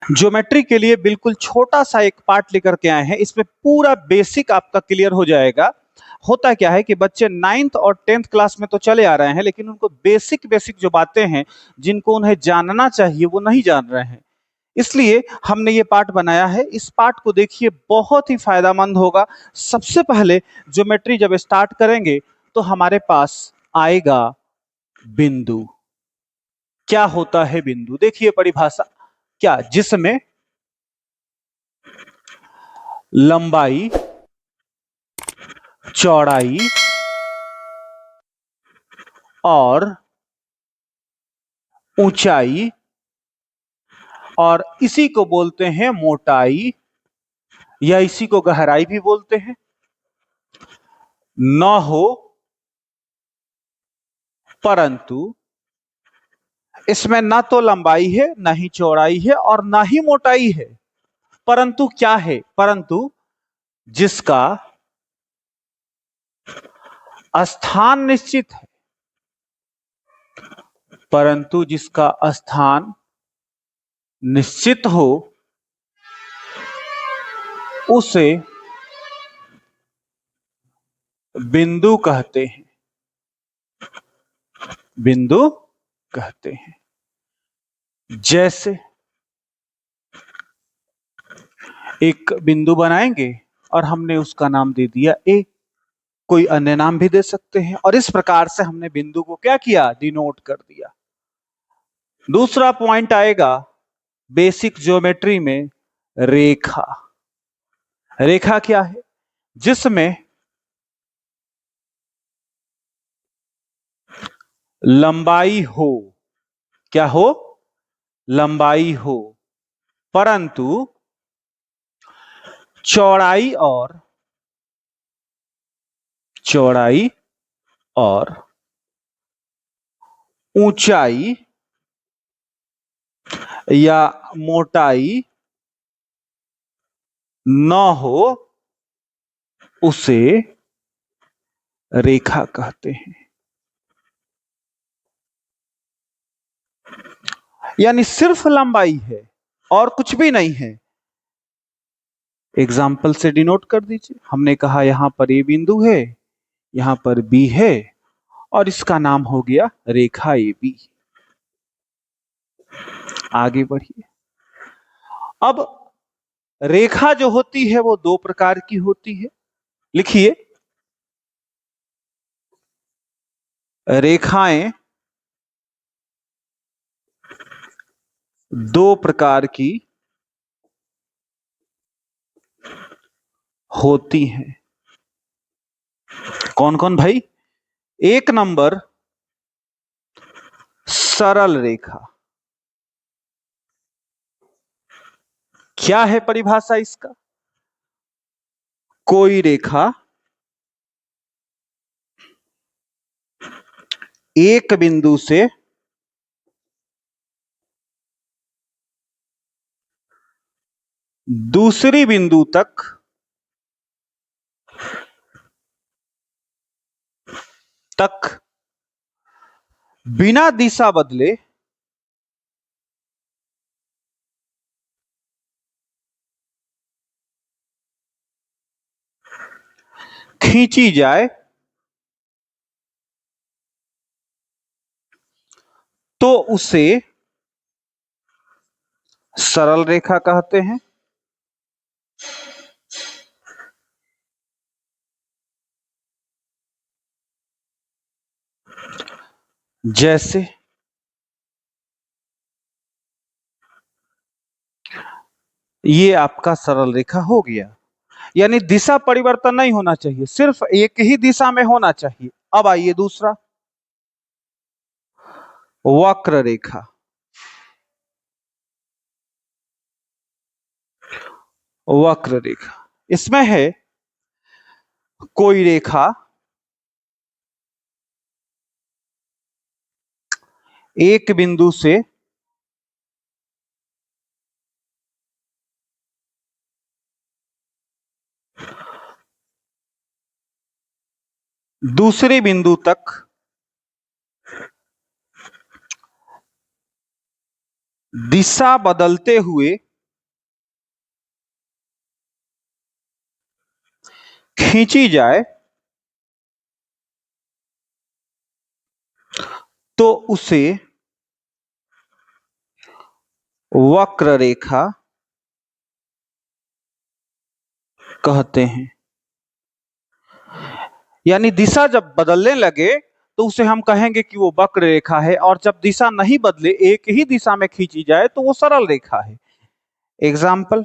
Geometry के लिए बिल्कुल छोटा सा एक पार्ट लेकर के आए हैं, इसमें पूरा बेसिक आपका क्लियर हो जाएगा। होता क्या है कि बच्चे 9th और 10th क्लास में तो चले आ रहे हैं, लेकिन उनको बेसिक बेसिक जो बातें हैं जिनको उन्हें जानना चाहिए वो नहीं जान रहे हैं। इसलिए हमने ये पार्ट बनाया है। इस पार्ट को देखिए, बहुत ही फायदेमंद होगा। सबसे पहले ज्योमेट्री जब स्टार्ट करेंगे तो हमारे पास आएगा बिंदु। क्या होता है बिंदु? देखिए परिभाषा क्या, जिसमें लंबाई, चौड़ाई और ऊंचाई, और इसी को बोलते हैं मोटाई, या इसी को गहराई भी बोलते हैं, न हो, परंतु इसमें ना तो लंबाई है, ना ही चौड़ाई है और ना ही मोटाई है। परंतु क्या है? परंतु जिसका स्थान निश्चित है। परंतु जिसका स्थान निश्चित हो उसे बिंदु कहते हैं। बिंदु कहते हैं। जैसे एक बिंदु बनाएंगे और हमने उसका नाम दे दिया ए, कोई अन्य नाम भी दे सकते हैं, और इस प्रकार से हमने बिंदु को क्या किया? डिनोट कर दिया। दूसरा पॉइंट आएगा बेसिक ज्योमेट्री में, रेखा। रेखा क्या है? जिसमें लंबाई हो। क्या हो? लंबाई हो, परंतु चौड़ाई और ऊंचाई या मोटाई न हो, उसे रेखा कहते हैं। यानी सिर्फ लंबाई है और कुछ भी नहीं है। एग्जाम्पल से डिनोट कर दीजिए। हमने कहा यहां पर ए बिंदु है, यहां पर बी है, और इसका नाम हो गया रेखा ए बी। आगे बढ़िए। अब रेखा जो होती है वो दो प्रकार की होती है। लिखिए, रेखाएं दो प्रकार की होती हैं। कौन कौन भाई? एक नंबर सरल रेखा। क्या है परिभाषा इसका? कोई रेखा एक बिंदु से दूसरी बिंदु तक बिना दिशा बदले खींची जाए तो उसे सरल रेखा कहते हैं। जैसे ये आपका सरल रेखा हो गया। यानी दिशा परिवर्तन नहीं होना चाहिए, सिर्फ एक ही दिशा में होना चाहिए। अब आइए दूसरा, वक्र रेखा। वक्र रेखा इसमें है कोई रेखा एक बिंदु से दूसरे बिंदु तक दिशा बदलते हुए खींची जाए तो उसे वक्र रेखा कहते हैं। यानी दिशा जब बदलने लगे तो उसे हम कहेंगे कि वो वक्र रेखा है, और जब दिशा नहीं बदले, एक ही दिशा में खींची जाए, तो वो सरल रेखा है। एग्जाम्पल,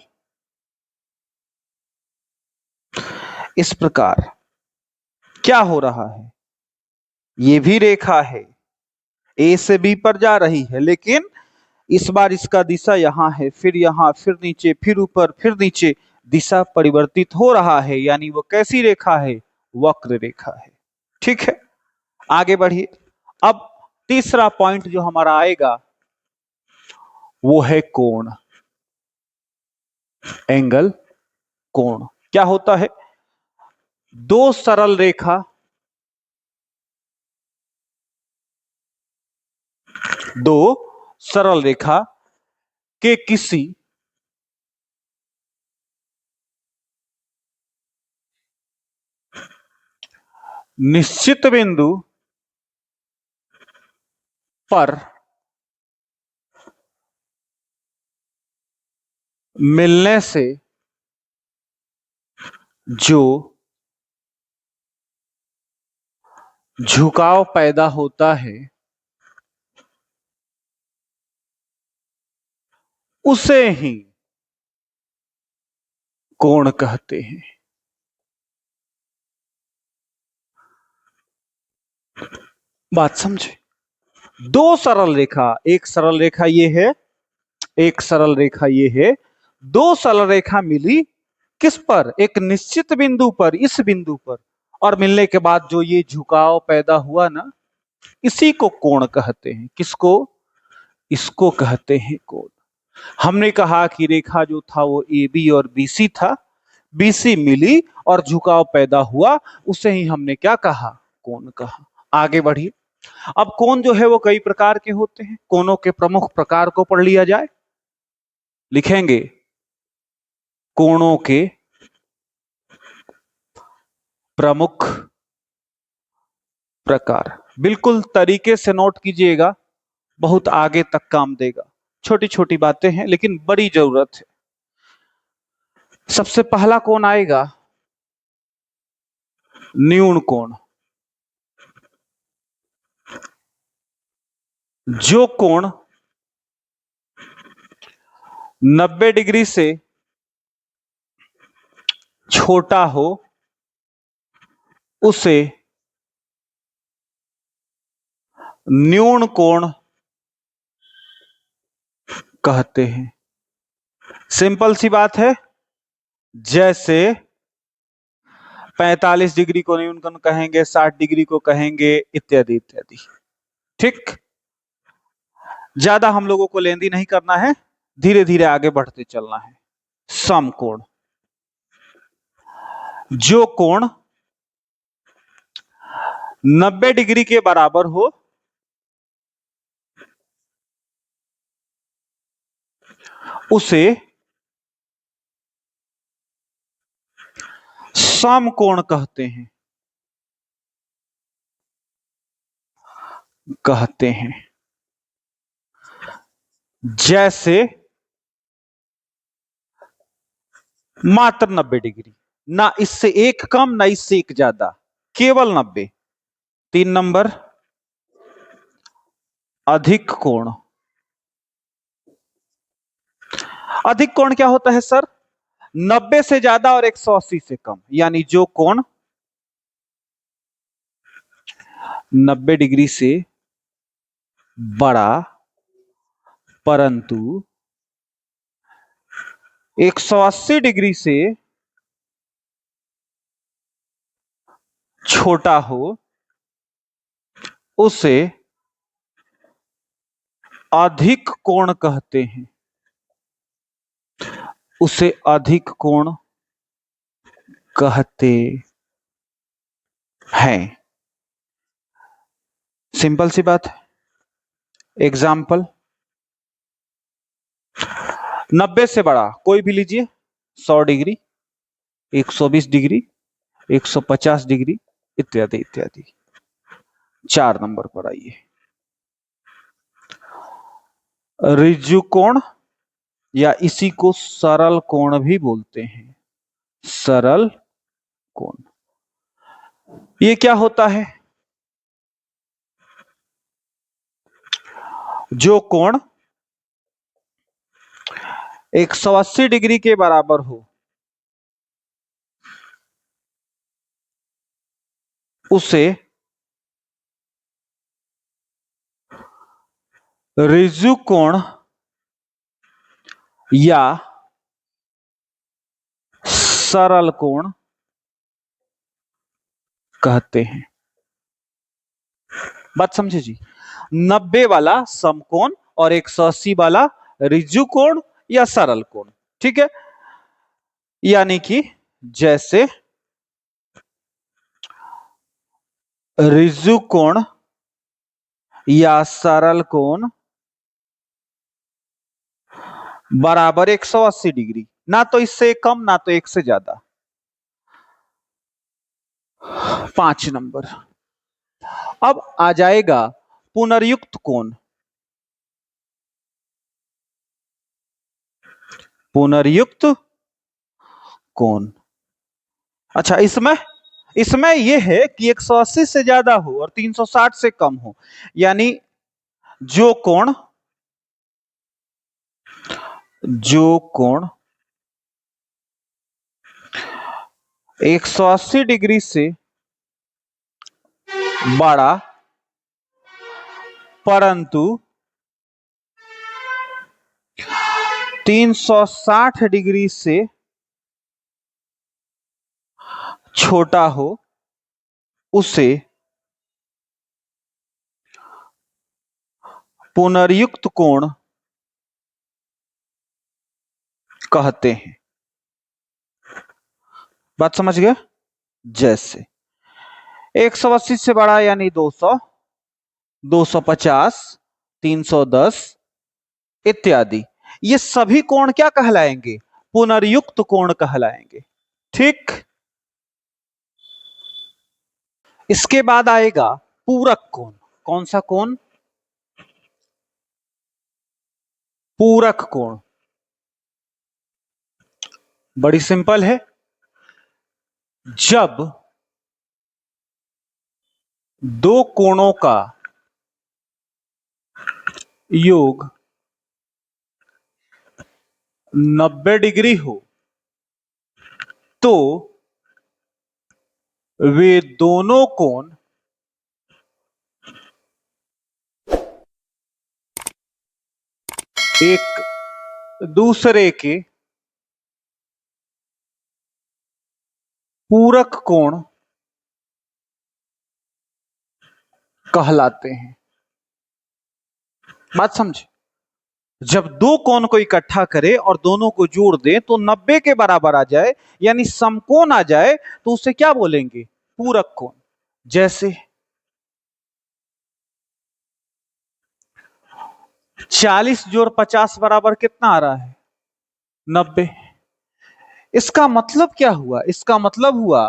इस प्रकार क्या हो रहा है, ये भी रेखा है, ए से बी पर जा रही है, लेकिन इस बार इसका दिशा यहाँ है, फिर यहाँ, फिर नीचे, फिर ऊपर, फिर नीचे, दिशा परिवर्तित हो रहा है। यानी वो कैसी रेखा है, वक्र रेखा है। ठीक है, आगे बढ़िए। अब तीसरा पॉइंट जो हमारा आएगा वो है कोण, एंगल, कोण। क्या होता है, दो सरल रेखा, दो सरल रेखा के किसी निश्चित बिंदु पर मिलने से जो झुकाव पैदा होता है उसे ही कोण कहते हैं। बात समझे, दो सरल रेखा, एक सरल रेखा ये है, एक सरल रेखा ये है, दो सरल रेखा मिली किस पर, एक निश्चित बिंदु पर, इस बिंदु पर, और मिलने के बाद जो ये झुकाव पैदा हुआ ना, इसी को कोण कहते हैं। किसको, इसको कहते हैं कोण। हमने कहा कि रेखा जो था वो ए बी और बी सी था, बी सी मिली और झुकाव पैदा हुआ, उसे ही हमने क्या कहा, कोण कहा। आगे बढ़िए। अब कोण जो है वो कई प्रकार के होते हैं, कोणों के प्रमुख प्रकार को पढ़ लिया जाए। लिखेंगे कोणों के प्रमुख प्रकार, बिल्कुल तरीके से नोट कीजिएगा, बहुत आगे तक काम देगा। छोटी छोटी बातें हैं लेकिन बड़ी जरूरत है। सबसे पहला कोण आएगा न्यून कोण। जो कोण 90 डिग्री से छोटा हो उसे न्यून कोण कहते हैं। सिंपल सी बात है, जैसे 45 डिग्री को न्यून कोण कहेंगे, 60 डिग्री को कहेंगे, इत्यादि इत्यादि। ठीक, ज्यादा हम लोगों को लेंदी नहीं करना है, धीरे धीरे आगे बढ़ते चलना है। समकोण, जो कोण 90 डिग्री के बराबर हो उसे समकोण कहते हैं, कहते हैं। जैसे मात्र 90 डिग्री, ना इससे एक कम ना इससे एक ज्यादा, केवल 90। 3 नंबर अधिक कोण। अधिक कोण क्या होता है सर, 90 से ज्यादा और 180 से कम। यानी जो कोण 90 डिग्री से बड़ा परंतु 180 डिग्री से छोटा हो उसे अधिक कोण कहते हैं, उसे अधिक कोण कहते हैं। सिंपल सी बात है। एग्जाम्पल, 90 से बड़ा कोई भी लीजिए, 100 डिग्री, 120 डिग्री, 150 डिग्री इत्यादि इत्यादि। 4 नंबर पर आइए। ऋजु कोण या इसी को सरल कोण भी बोलते हैं, सरल कोण। ये क्या होता है? जो कोण 180 डिग्री के बराबर हो उसे ऋजु कोण या सरल कोण कहते हैं। बात समझे जी? 90 वाला समकोण और 180 वाला ऋजु कोण या सरल कोण, ठीक है। यानी कि जैसे ऋजु कोण या सरल कोण बराबर 180 डिग्री, ना तो इससे कम ना तो एक से ज्यादा। 5 नंबर। अब आ जाएगा पुनर्युक्त कोण। पुनर्युक्त कोण, अच्छा इसमें इसमें यह है कि 180 से ज्यादा हो और 360 से कम हो, यानी जो कोण 180 डिग्री से बड़ा परंतु 360 डिग्री से छोटा हो उसे पुनर्युक्त कोण कहते हैं। बात समझ गए? जैसे 180 से बड़ा यानी 200, 250, 310 इत्यादि, ये सभी कोण क्या कहलाएंगे? पुनर्युक्त कोण कहलाएंगे, ठीक। इसके बाद आएगा पूरक कोण। कौन सा कोण? पूरक कोण। बड़ी सिंपल है। जब दो कोणों का योग 90 डिग्री हो तो वे दोनों कोण एक दूसरे के पूरक कोण कहलाते हैं। बात समझे? जब दो कोण को इकट्ठा करे और दोनों को जोड़ दे तो 90 के बराबर आ जाए, यानी समकोण आ जाए, तो उसे क्या बोलेंगे? पूरक कोण। जैसे 40 जोड़ 50 बराबर कितना आ रहा है? 90। इसका मतलब क्या हुआ? इसका मतलब हुआ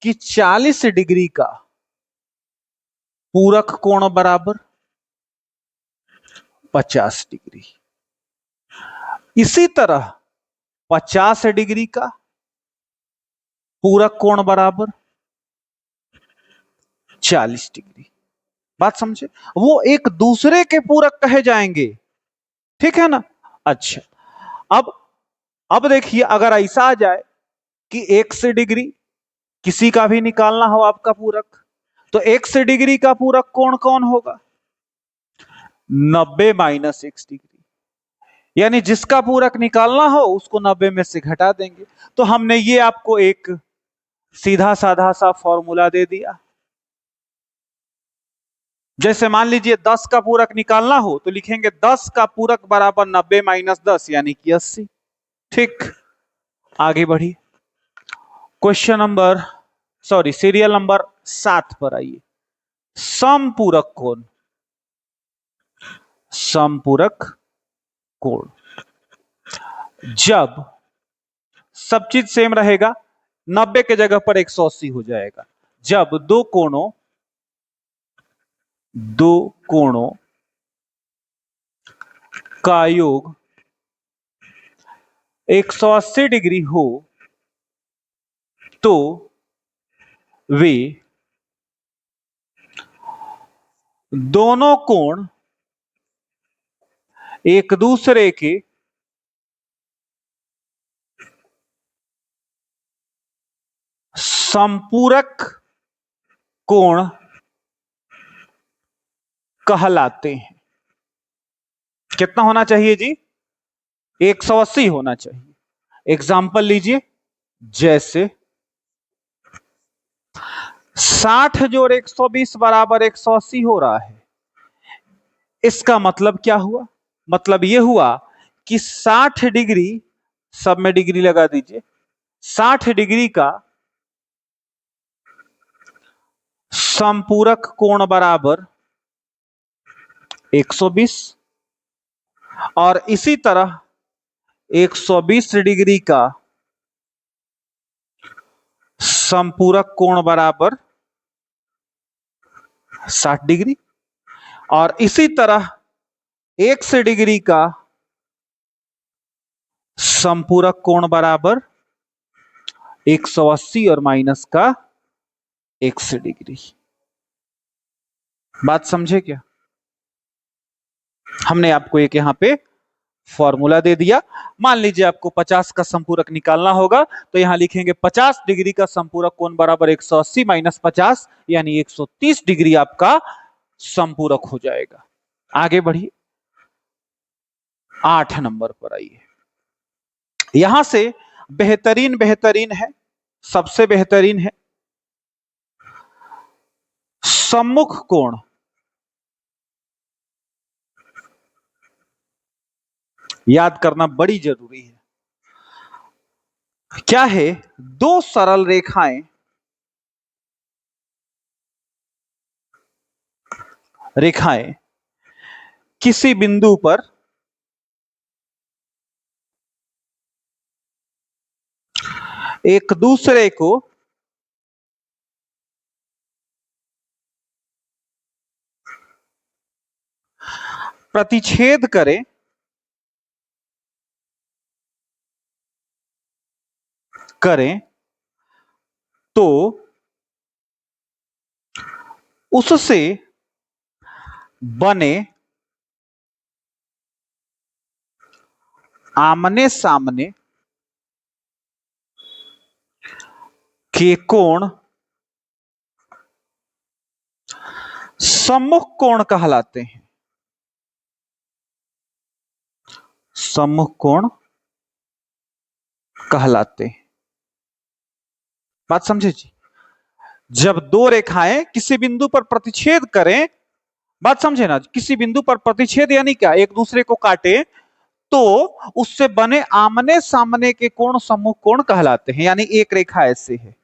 कि 40 डिग्री का पूरक कोण बराबर 50 डिग्री। इसी तरह 50 डिग्री का पूरक कोण बराबर 40 डिग्री। बात समझे? वो एक दूसरे के पूरक कहे जाएंगे, ठीक है ना। अच्छा, अब देखिए, अगर ऐसा आ जाए कि 1 डिग्री किसी का भी निकालना हो आपका पूरक, तो 1 डिग्री का पूरक कोण कौन होगा? 90 माइनस 1 डिग्री, यानी जिसका पूरक निकालना हो उसको 90 में से घटा देंगे। तो हमने ये आपको एक सीधा साधा सा फॉर्मूला दे दिया। जैसे मान लीजिए 10 का पूरक निकालना हो तो लिखेंगे 10 का पूरक बराबर 90 माइनस 10 यानी कि 80, ठीक। आगे बढ़िए। क्वेश्चन नंबर सीरियल नंबर 7 पर आइए। समपूरक कोण। समपूरक कोण, जब सब चीज सेम रहेगा, 90 के जगह पर 180 हो जाएगा। जब दो कोणों का योग 180 डिग्री हो तो वे दोनों कोण एक दूसरे के संपूरक कोण कहलाते हैं। कितना होना चाहिए जी? 180 होना चाहिए। एग्जाम्पल लीजिए, जैसे 60 जोड़ 120 बराबर 180 हो रहा है। इसका मतलब क्या हुआ? मतलब यह हुआ कि 60 डिग्री, सब में डिग्री लगा दीजिए, 60 डिग्री का संपूरक कोण बराबर 120 और इसी तरह 120 डिग्री का संपूरक कोण बराबर 60 डिग्री और इसी तरह 180 डिग्री का संपूरक कोण बराबर 180 और माइनस का 180 डिग्री। बात समझे क्या? हमने आपको एक यहां पे फॉर्मूला दे दिया। मान लीजिए आपको 50 का संपूरक निकालना होगा तो यहां लिखेंगे 50 डिग्री का संपूरक कोण बराबर 180 माइनस 50 यानी 130 डिग्री आपका संपूरक हो जाएगा। आगे बढ़िए, 8 नंबर पर आइए। यहां से बेहतरीन बेहतरीन है, सबसे बेहतरीन है सम्मुख कोण। याद करना बड़ी जरूरी है। क्या है? दो सरल रेखाएं किसी बिंदु पर एक दूसरे को प्रतिच्छेद करें तो उससे बने आमने सामने के कोण सम्मुख कोण कहलाते हैं। सम्मुख कोण कहलाते हैं। बात समझे जी? जब दो रेखाएं किसी बिंदु पर प्रतिच्छेद करें, बात समझे ना, किसी बिंदु पर प्रतिच्छेद यानी क्या, एक दूसरे को काटे तो उससे बने आमने सामने के कोण सम्मुख कोण कहलाते हैं। यानी एक रेखा ऐसे है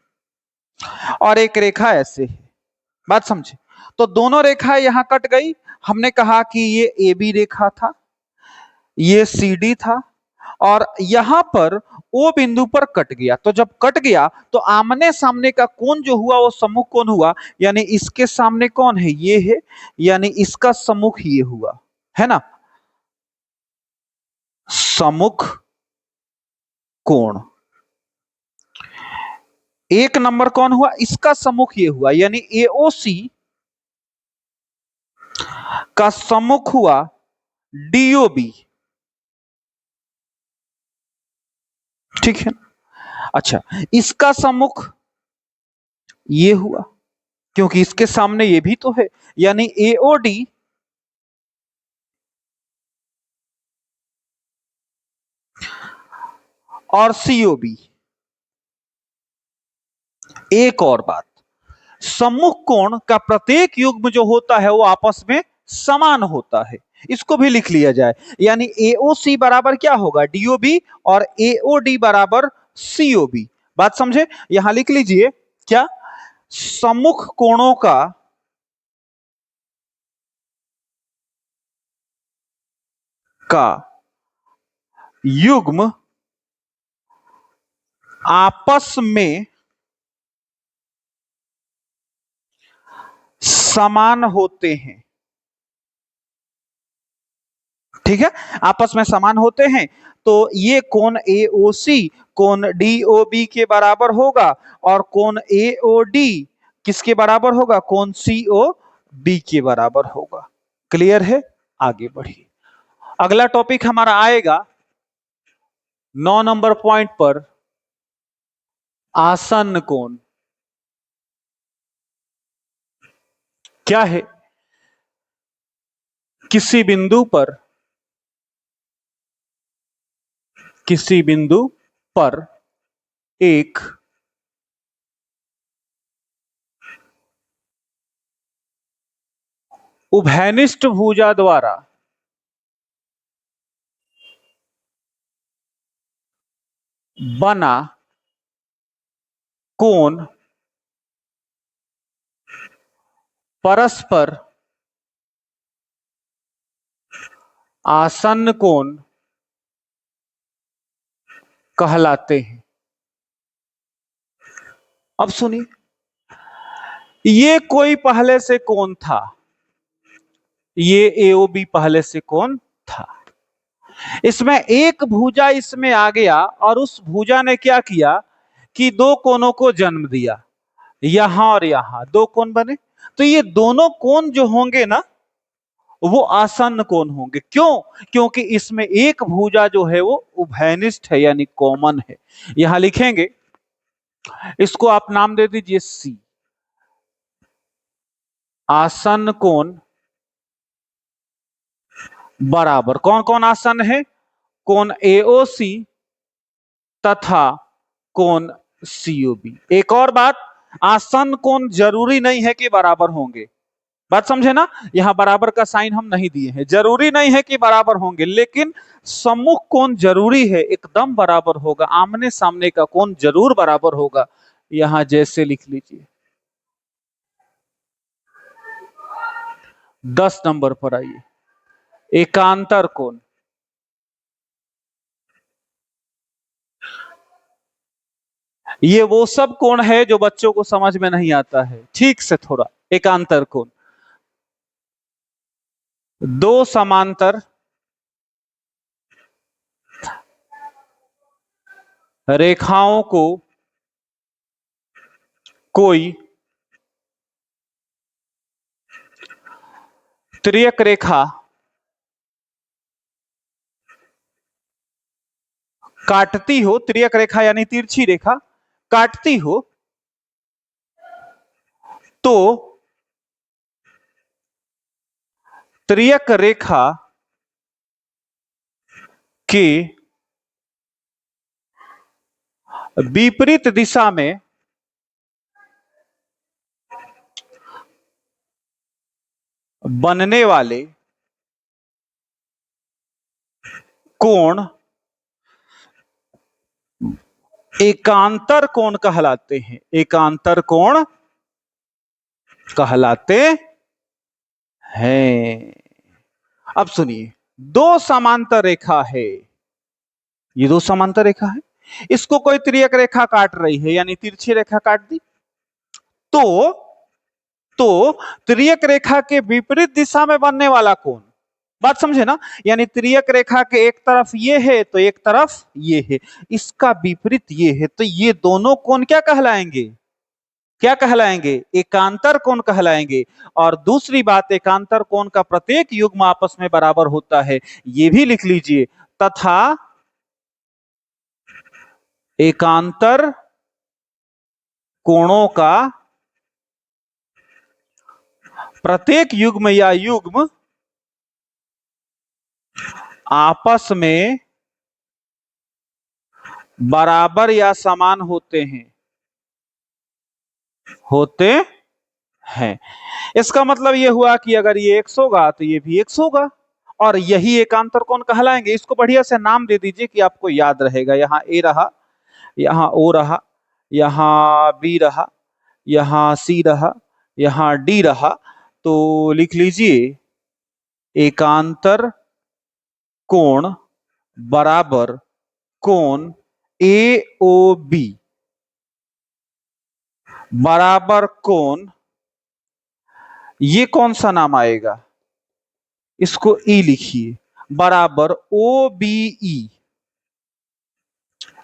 और एक रेखा ऐसे है। बात समझे? तो दोनों रेखाएं यहां कट गई। हमने कहा कि ये ए बी रेखा था, ये सी डी था और यहां पर ओ बिंदु पर कट गया। तो जब कट गया तो आमने सामने का कोण जो हुआ वो सम्मुख कोण हुआ। यानी इसके सामने कौन है? ये है, यानी इसका सम्मुख ये हुआ, है ना, सम्मुख कोण। एक नंबर कौन हुआ? इसका सम्मुख ये हुआ, यानी एओसी का सम्मुख हुआ डीओबी। ठीक है। अच्छा, इसका सम्मुख ये हुआ क्योंकि इसके सामने ये भी तो है, यानी एओडी और सीओबी। एक और बात, सम्मुख कोण का प्रत्येक युग्म जो होता है वो आपस में समान होता है। इसको भी लिख लिया जाए, यानी एओसी बराबर क्या होगा? डीओबी और एओडी बराबर सीओबी। बात समझे? यहां लिख लीजिए क्या? सम्मुख कोणों का युग्म आपस में समान होते हैं, ठीक है, आपस में समान होते हैं, तो ये कोण AOC कोण DOB के बराबर होगा और कोण AOD किसके बराबर होगा, कोण COB के बराबर होगा। क्लियर है, आगे बढ़िए। अगला टॉपिक हमारा आएगा 9 नंबर पॉइंट पर, आसन्न कोण। क्या है, किसी बिंदु पर एक उभयनिष्ठ भुजा द्वारा बना कोण परस्पर आसन्न कोण कहलाते हैं। अब सुनिए, ये कोई पहले से कोण था, ये AOB पहले से कोण था, इसमें एक भुजा इसमें आ गया और उस भुजा ने क्या किया कि दो कोणों को जन्म दिया, यहां और यहां दो कोण बने, तो ये दोनों कोण जो होंगे ना वो आसन्न कोण होंगे। क्यों, क्योंकि इसमें एक भुजा जो है वो उभयनिष्ठ है यानी कॉमन है। यहां लिखेंगे, इसको आप नाम दे दीजिए C। आसन्न कोण बराबर कौन कौन आसन्न है, कोण AOC तथा कोण COB। एक और बात, आसन्न कोण जरूरी नहीं है कि बराबर होंगे, बात समझे ना, यहां बराबर का साइन हम नहीं दिए हैं, जरूरी नहीं है कि बराबर होंगे, लेकिन सम्मुख कोण जरूरी है, एकदम बराबर होगा, आमने सामने का कोण जरूर बराबर होगा। यहां जैसे लिख लीजिए। 10 नंबर पर आइए, एकांतर कोण। ये वो सब कोण है जो बच्चों को समझ में नहीं आता है, ठीक से थोड़ा। एकांतर कोण, दो समांतर रेखाओं को कोई त्रियक रेखा काटती हो, त्रियक रेखा यानी तिरछी रेखा काटती हो, तो त्रियक रेखा के विपरीत दिशा में बनने वाले कोण एकांतर कोण कहलाते हैं, एकांतर कोण कहलाते हैं। अब सुनिए, दो समांतर रेखा है, ये दो समांतर रेखा है, इसको कोई त्रियक रेखा काट रही है यानी तिरछी रेखा काट दी, तो त्रियक रेखा के विपरीत दिशा में बनने वाला कोण, बात समझे ना, यानी त्रियक रेखा के एक तरफ ये है तो एक तरफ ये है, इसका विपरीत ये है, तो ये दोनों कोण क्या कहलाएंगे, क्या कहलाएंगे, एकांतर कोण कहलाएंगे। और दूसरी बात, एकांतर कोण का प्रत्येक युग्म आपस में बराबर होता है, ये भी लिख लीजिए, तथा एकांतर कोणों का प्रत्येक युग्म या युग्म आपस में बराबर या समान होते हैं, होते हैं। इसका मतलब यह हुआ कि अगर ये x होगा तो ये भी x होगा, और यही एकांतर कोण कहलाएंगे। इसको बढ़िया से नाम दे दीजिए कि आपको याद रहेगा। यहाँ A रहा, यहाँ O रहा, यहाँ B रहा, यहाँ C रहा, यहाँ D रहा, तो लिख लीजिए एकांतर कोण बराबर कोण AOB बराबर कोण ये कौन सा नाम आएगा, इसको ई लिखिए, बराबर ओ बी ई,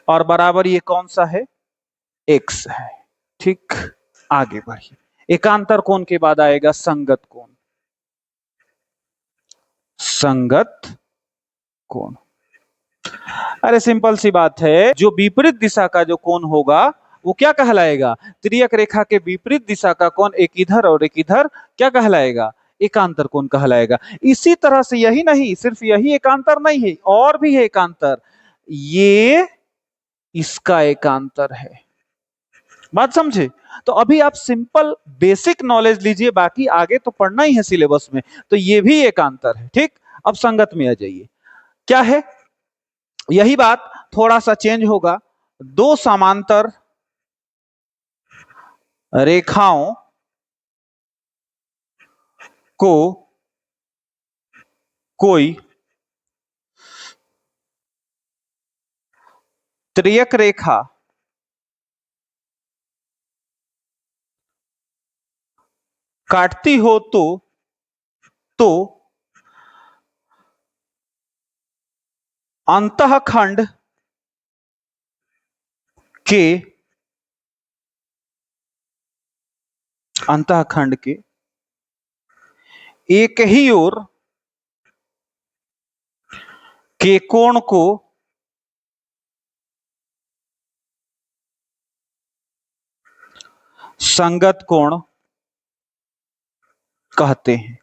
और बराबर ये कौन सा है, एक्स है। ठीक, आगे बढ़िए। एकांतर कोण के बाद आएगा संगत कोण। संगत कोण, अरे सिंपल सी बात है, जो विपरीत दिशा का जो कोण होगा वो क्या कहलाएगा, तिर्यक रेखा के विपरीत दिशा का कोण, एक इधर और एक इधर, क्या कहलाएगा, एकांतर कोण कहलाएगा। इसी तरह से यही नहीं, सिर्फ यही एकांतर नहीं है, और भी है एकांतर, ये इसका एकांतर है। बात समझे? तो अभी आप सिंपल बेसिक नॉलेज लीजिए, बाकी आगे तो पढ़ना ही है सिलेबस में। तो ये भी एकांतर है। ठीक, अब संगत में आ जाइए, क्या है, यही बात थोड़ा सा चेंज होगा। दो समांतर रेखाओं को कोई त्रियक रेखा काटती हो तो अंतःखंड के अंतःखंड के एक ही ओर के कोण को संगत कोण कहते हैं।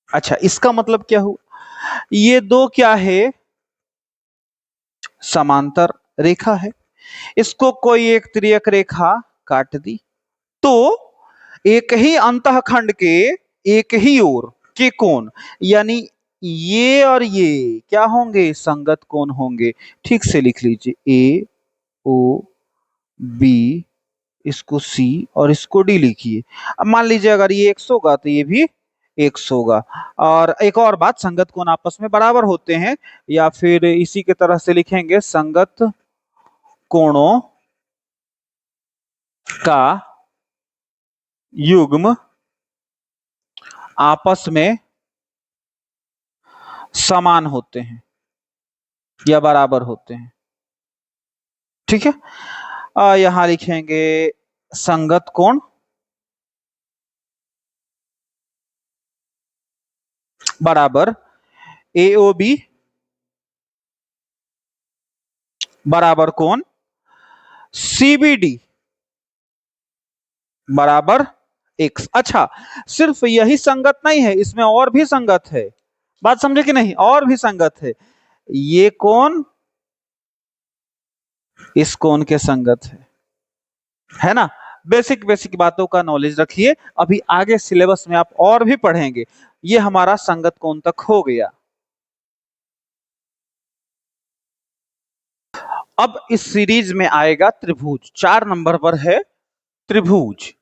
अच्छा, इसका मतलब क्या हुआ, ये दो क्या है, समांतर रेखा है, इसको कोई एक त्रियक रेखा काट दी, तो एक ही अंतःखंड के एक ही ओर के कोण, यानी ये और ये क्या होंगे, संगत कोण होंगे। ठीक से लिख लीजिए, ए ओ बी, इसको सी और इसको डी लिखिए। अब मान लीजिए अगर ये 100 होगा तो ये भी 100 होगा। और एक और बात, संगत कोण आपस में बराबर होते हैं, या फिर इसी के तरह से लिखेंगे, संगत कोणों का युग्म आपस में समान होते हैं या बराबर होते हैं। ठीक है, यहां लिखेंगे संगत कोण बराबर AOB बराबर कोण CBD बराबर x। अच्छा, सिर्फ यही संगत नहीं है, इसमें और भी संगत है। बात समझे कि नहीं, और भी संगत है। ये कोण इस कोण के संगत है ना। बेसिक बेसिक बातों का नॉलेज रखिए, अभी आगे सिलेबस में आप और भी पढ़ेंगे। ये हमारा संगत कोण तक हो गया। अब इस सीरीज में आएगा त्रिभुज, 4 नंबर पर है त्रिभुज।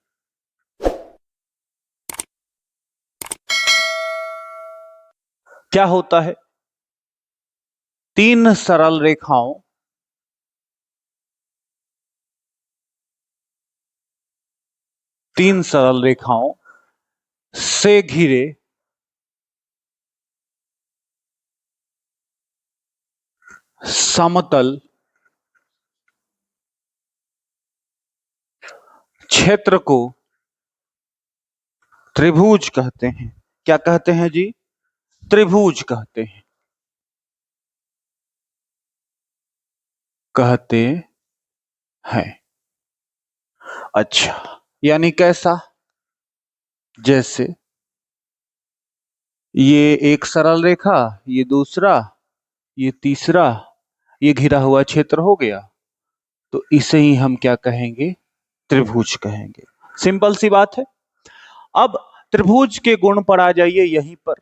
क्या होता है, तीन सरल रेखाओं से घिरे समतल क्षेत्र को त्रिभुज कहते हैं। क्या कहते हैं जी, त्रिभुज कहते हैं। अच्छा, यानी कैसा, जैसे ये एक सरल रेखा, ये दूसरा, ये तीसरा, ये घिरा हुआ क्षेत्र हो गया, तो इसे ही हम क्या कहेंगे, त्रिभुज कहेंगे। सिंपल सी बात है। अब त्रिभुज के गुण पर आ जाइए, यहीं पर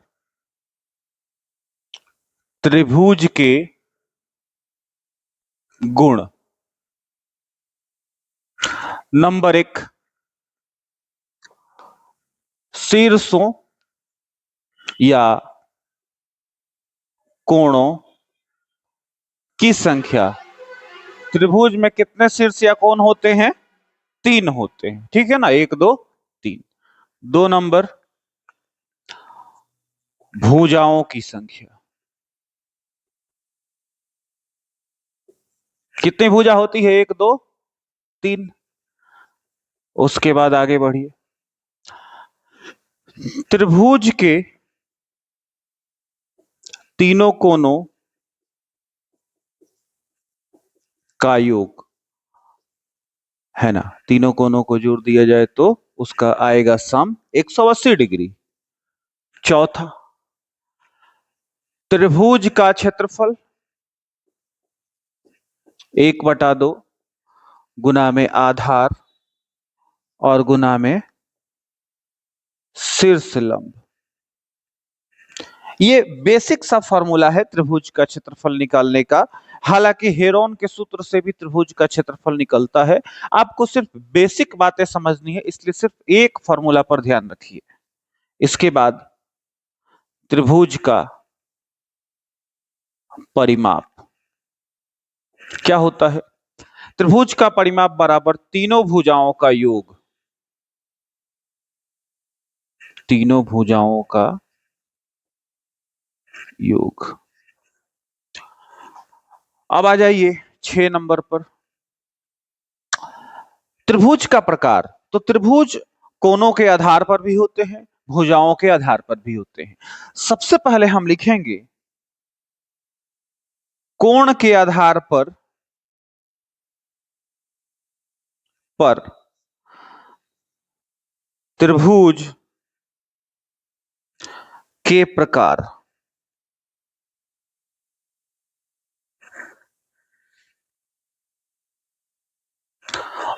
त्रिभुज के गुण। नंबर 1, शीर्षों या कोणों की संख्या। त्रिभुज में कितने शीर्ष या कोण होते हैं, 3 होते हैं। ठीक है ना, 1 2 3। 2 नंबर भुजाओं की संख्या। कितनी भुजा होती है? 1 2 3। उसके बाद आगे बढ़िए। त्रिभुज के तीनों कोनों का योग, है ना, तीनों कोनों को जोड़ दिया जाए तो उसका आएगा सम 180 डिग्री। चौथा, त्रिभुज का क्षेत्रफल 1/2 गुना में आधार और गुना में शीर्ष लंब। ये बेसिक सा फॉर्मूला है त्रिभुज का क्षेत्रफल निकालने का। हालांकि हेरोन के सूत्र से भी त्रिभुज का क्षेत्रफल निकलता है। आपको सिर्फ बेसिक बातें समझनी है, इसलिए सिर्फ एक फॉर्मूला पर ध्यान रखिए। इसके बाद त्रिभुज का परिमाप क्या होता है? त्रिभुज का परिमाप बराबर तीनों भुजाओं का योग। तीनों भुजाओं का योग। अब आ जाइए 6 नंबर पर। त्रिभुज का प्रकार। तो त्रिभुज कोनों के आधार पर भी होते हैं, भुजाओं के आधार पर भी होते हैं। सबसे पहले हम लिखेंगे कोण के आधार पर त्रिभुज के प्रकार।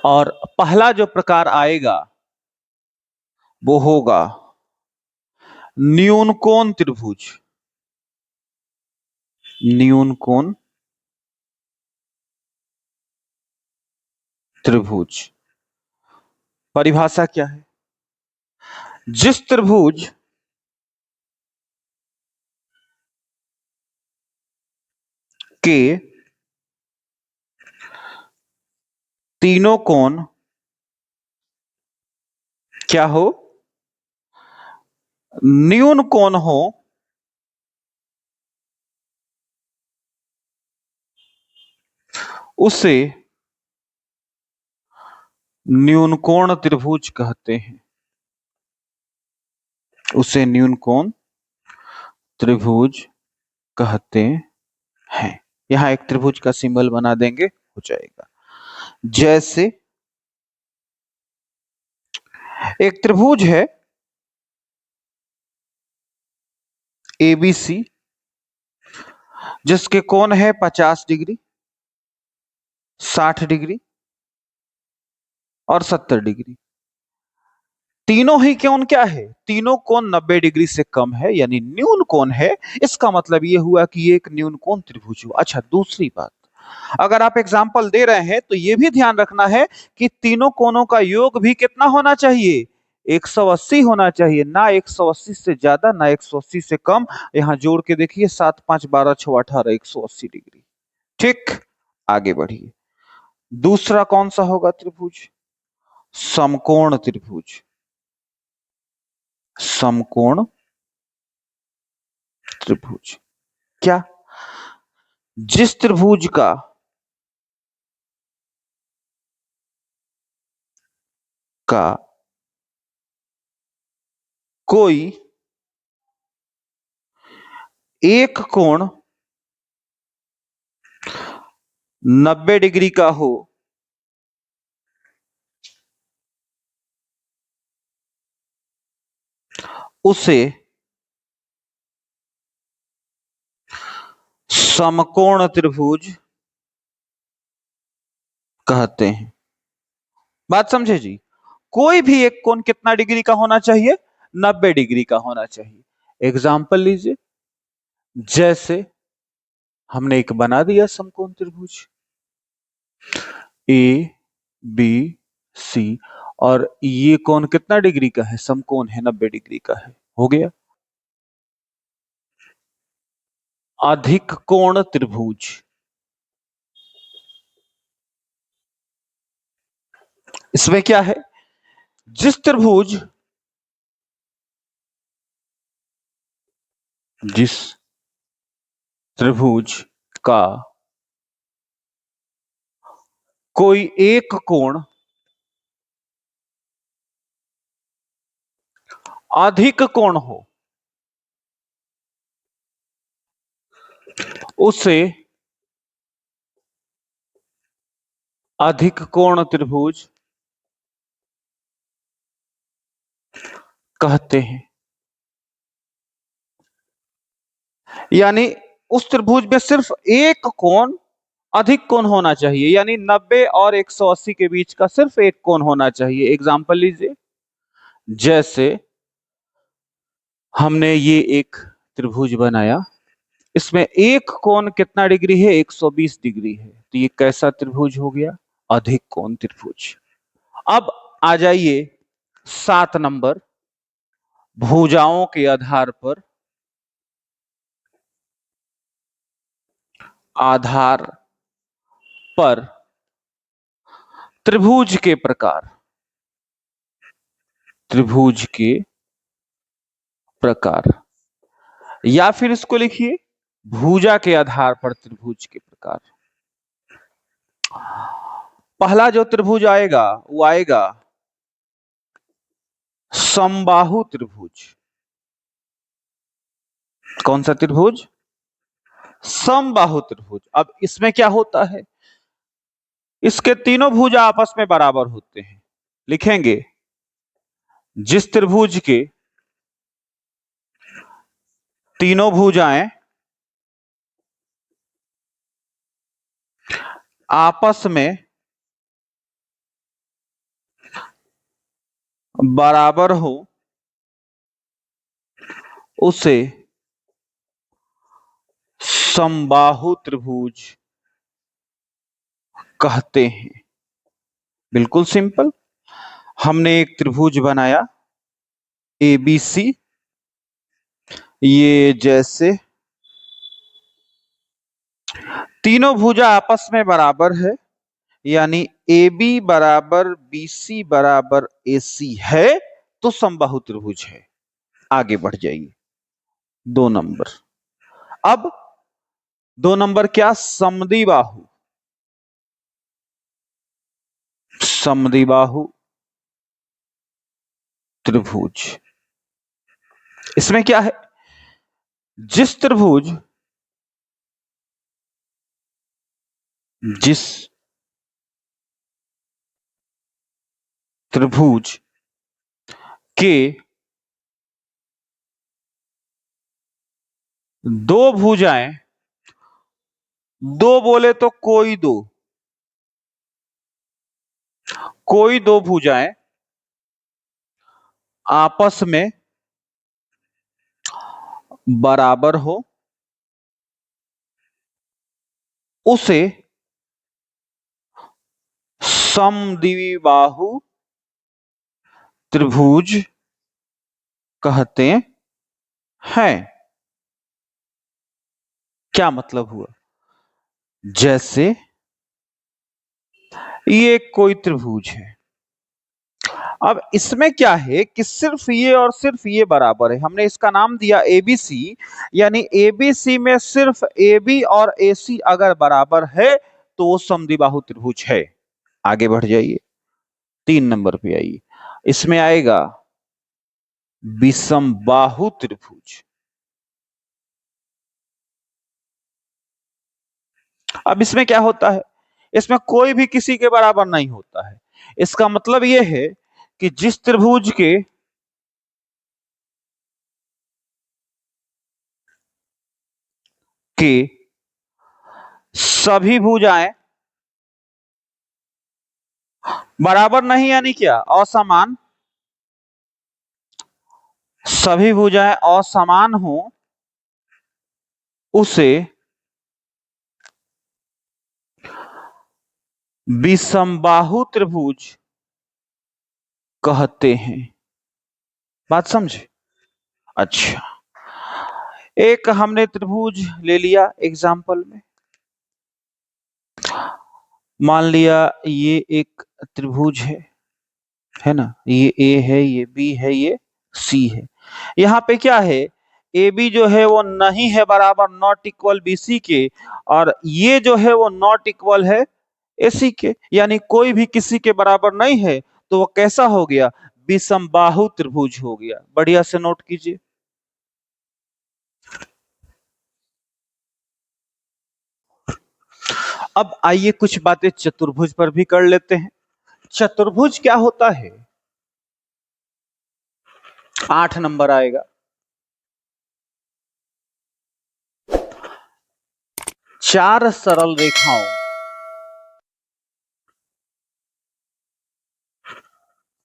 और पहला जो प्रकार आएगा वो होगा न्यूनकोण त्रिभुज। न्यूनकोण त्रिभुज परिभाषा क्या है? जिस त्रिभुज के तीनों कोण क्या हो? न्यून कोण हो, उसे न्यूनकोण त्रिभुज कहते हैं। उसे न्यूनकोण त्रिभुज कहते हैं। यहां एक त्रिभुज का सिंबल बना देंगे, हो जाएगा। जैसे एक त्रिभुज है एबीसी, जिसके कोण है 50 डिग्री, 60 डिग्री और 70 डिग्री। तीनों ही कोण क्या है? तीनों कोण 90 डिग्री से कम है, यानी न्यून कोण है। इसका मतलब यह हुआ कि ये एक न्यून कोण त्रिभुज हुआ। अच्छा, दूसरी बात, अगर आप एग्जाम्पल दे रहे हैं तो यह भी ध्यान रखना है कि तीनों कोणों का योग भी कितना होना चाहिए? 180 होना चाहिए, ना 180 से ज्यादा ना 180 से कम। यहां जोड़ के देखिए, 7 5 12 6 18 180 डिग्री। ठीक, आगे बढ़िए। दूसरा कौन सा होगा त्रिभुज? समकोण त्रिभुज। समकोण त्रिभुज क्या? जिस त्रिभुज का कोई एक कोण 90 डिग्री का हो, उसे समकोण त्रिभुज कहते हैं। बात समझे जी? कोई भी एक कोण कितना डिग्री का होना चाहिए? 90 डिग्री का होना चाहिए। एग्जाम्पल लीजिए, जैसे हमने एक बना दिया समकोण त्रिभुज ए बी सी, और ये कोण कितना डिग्री का है? समकोण है, 90 डिग्री का है। हो गया। अधिक कोण त्रिभुज। इसमें क्या है? जिस त्रिभुज जिस त्रिभुज का कोई एक कोण अधिक कोण हो, उसे अधिक कोण त्रिभुज कहते हैं। यानी उस त्रिभुज में सिर्फ एक कोण अधिक कोण होना चाहिए, यानी 90 और 180 के बीच का सिर्फ एक कोण होना चाहिए। एग्जांपल लीजिए, जैसे हमने ये एक त्रिभुज बनाया, इसमें एक कोण कितना डिग्री है? 120 डिग्री है। तो ये कैसा त्रिभुज हो गया? अधिक कोण त्रिभुज। अब आ जाइए 7 नंबर, भुजाओं के आधार पर त्रिभुज के प्रकार। त्रिभुज के प्रकार, या फिर इसको लिखिए भुजा के आधार पर त्रिभुज के प्रकार। पहला जो त्रिभुज आएगा वो आएगा समबाहु त्रिभुज। कौन सा त्रिभुज? समबाहु त्रिभुज। अब इसमें क्या होता है? इसके तीनों भुजा आपस में बराबर होते हैं। लिखेंगे जिस त्रिभुज के तीनों भुजाएं आपस में बराबर हो, उसे समबाहु त्रिभुज कहते हैं। बिल्कुल सिंपल। हमने एक त्रिभुज बनाया ABC, ये जैसे तीनों भुजा आपस में बराबर है, यानी AB बराबर BC बराबर AC है, तो समबाहु त्रिभुज है। आगे बढ़ जाइए 2 नंबर। अब 2 नंबर क्या? समद्विबाहु। समद्विबाहु त्रिभुज। इसमें क्या है? जिस त्रिभुज के दो भुजाएं, दो बोले तो कोई दो भुजाएं आपस में बराबर हो, उसे समद्विबाहु त्रिभुज कहते हैं। क्या मतलब हुआ? जैसे ये कोई त्रिभुज है, अब इसमें क्या है कि सिर्फ ये और सिर्फ ये बराबर है। हमने इसका नाम दिया ABC, यानी ABC में सिर्फ AB और AC अगर बराबर है तो वो समद्विबाहु त्रिभुज है। आगे बढ़ जाइए 3 नंबर पे आइए। इसमें आएगा विषमबाहु त्रिभुज। अब इसमें क्या होता है? इसमें कोई भी किसी के बराबर नहीं होता है। इसका मतलब यह है कि जिस त्रिभुज के सभी भुजाएं बराबर नहीं, यानी क्या? असमान। सभी भुजाएं असमान हो, उसे विषमबाहु त्रिभुज कहते हैं। बात समझे? अच्छा, एक हमने त्रिभुज ले लिया एग्जाम्पल में। मान लिया ये एक त्रिभुज है ना, ये A है, ये B है, ये C है। यहाँ पे क्या है ए बी जो है वो नहीं है बराबर, नॉट इक्वल बीसी के, और ये जो है वो नॉट इक्वल है एसी के, यानी कोई भी किसी के बराबर नहीं है, तो वो कैसा हो गया, विषमबाहु त्रिभुज हो गया। बढ़िया से नोट कीजिए। अब आइए कुछ बातें चतुर्भुज पर भी कर लेते हैं। चतुर्भुज क्या होता है, 8 नंबर आएगा। चार सरल रेखाओं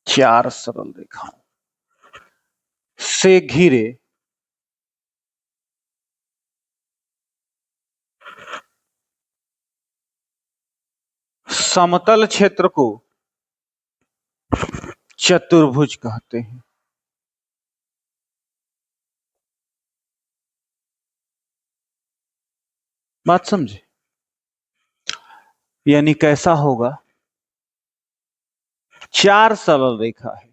चार सरल रेखाओं से घिरे समतल क्षेत्र को चतुर्भुज कहते हैं। बात समझे, यानी कैसा होगा, चार सरल रेखा है,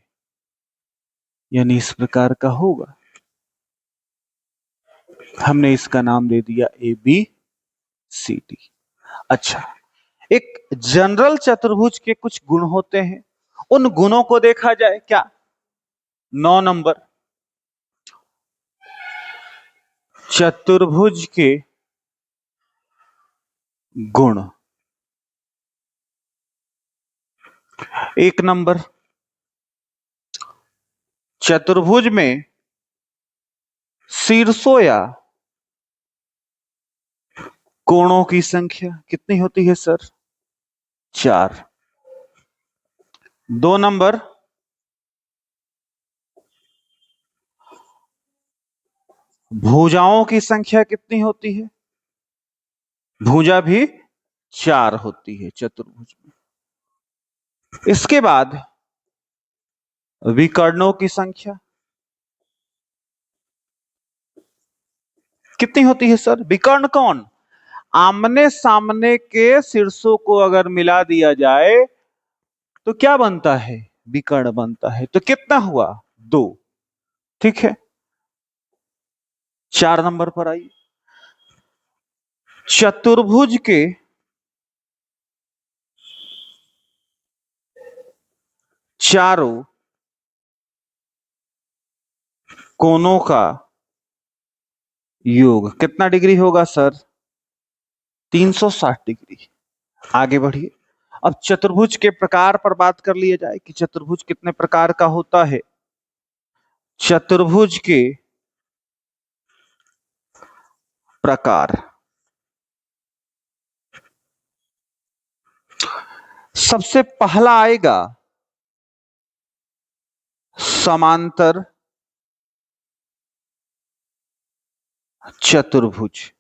यानी इस प्रकार का होगा। हमने इसका नाम दे दिया ए बी सी डी। अच्छा, एक जनरल चतुर्भुज के कुछ गुण होते हैं, उन गुणों को देखा जाए क्या। 9 नंबर, चतुर्भुज के गुण। 1 नंबर, चतुर्भुज में शीर्षों या कोणों की संख्या कितनी होती है सर, 4। 2 नंबर, भुजाओं की संख्या कितनी होती है, भुजा भी 4 होती है चतुर्भुज में। इसके बाद विकर्णों की संख्या कितनी होती है सर, विकर्ण कौन, आमने सामने के शीर्षों को अगर मिला दिया जाए तो क्या बनता है, विकर्ण बनता है। तो कितना हुआ, 2। ठीक है, 4 नंबर पर आइए। चतुर्भुज के चारों कोनों का योग कितना डिग्री होगा सर, 360 डिग्री। आगे बढ़िए। अब चतुर्भुज के प्रकार पर बात कर लिया जाए कि चतुर्भुज कितने प्रकार का होता है। चतुर्भुज के प्रकार, सबसे पहला आएगा समांतर चतुर्भुज।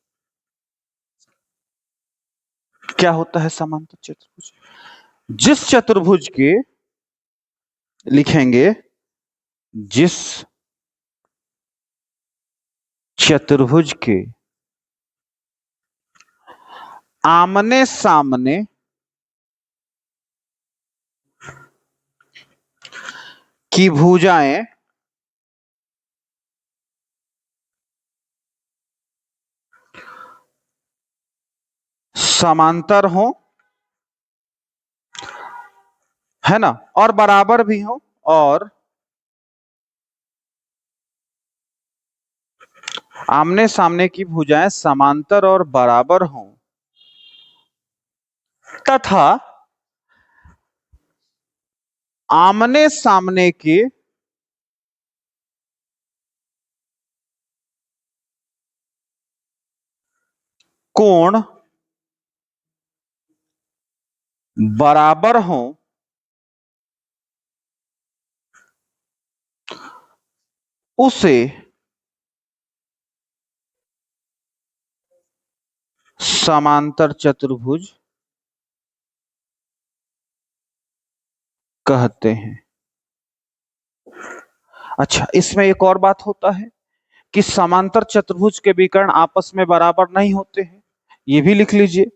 क्या होता है समांतर चतुर्भुज, जिस चतुर्भुज के, लिखेंगे जिस चतुर्भुज के आमने सामने की भुजाएं समांतर हो, है ना, और बराबर भी हो, और आमने सामने की भुजाएं समांतर और बराबर हों, तथा आमने सामने के कोण बराबर हों, उसे समांतर चतुर्भुज कहते हैं। अच्छा, इसमें एक और बात होता है कि समांतर चतुर्भुज के विकर्ण आपस में बराबर नहीं होते हैं, ये भी लिख लीजिए।